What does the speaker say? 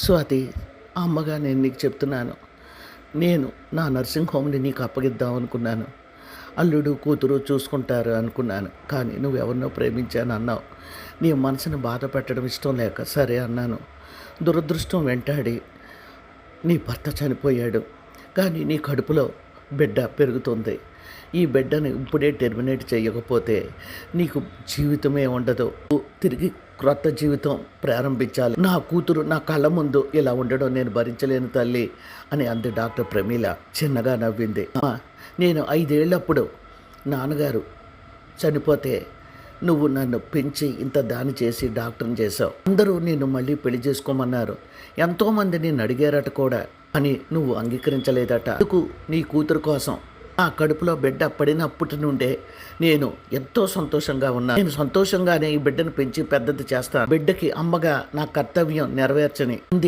స్వాతి, అమ్మగా నేను నీకు చెప్తున్నాను. నేను నా నర్సింగ్ హోమ్ని నీకు అప్పగిద్దాం అనుకున్నాను. అల్లుడు కూతురు చూసుకుంటారు అనుకున్నాను. కానీ నువ్వెవరినో ప్రేమించాను అన్నావు. నీ మనసును బాధ పెట్టడం ఇష్టం లేక సరే అన్నాను. దురదృష్టం వెంటాడి నీ భర్త చనిపోయాడు. కానీ నీ కడుపులో బిడ్డ పెరుగుతుంది. ఈ బిడ్డని ఇప్పుడే టెర్మినేట్ చేయకపోతే నీకు జీవితమే ఉండదు. తిరిగి క్రొత్త జీవితం ప్రారంభించాలి. నా కూతురు నా కళ్ళ ముందు ఇలా ఉండడం నేను భరించలేను తల్లి అని అంది డాక్టర్ ప్రమీల. చిన్నగా నవ్వింది. నేను 5 ఏళ్ళప్పుడు నాన్నగారు చనిపోతే నువ్వు నన్ను పెంచి ఇంత దాని చేసి డాక్టర్ని చేసావు. అందరూ నేను మళ్ళీ పెళ్లి చేసుకోమన్నారు. ఎంతోమంది నేను అడిగారట కూడా, అని నువ్వు అంగీకరించలేదట. అందుకు నీ కూతురు కోసం ఆ కడుపులో బిడ్డ పడినప్పటి నుండే నేను ఎంతో సంతోషంగా ఉన్నాను. నేను సంతోషంగానే ఈ బిడ్డను పెంచి పెద్దది చేస్తాను. బిడ్డకి అమ్మగా నా కర్తవ్యం నెరవేర్చని ఉంది.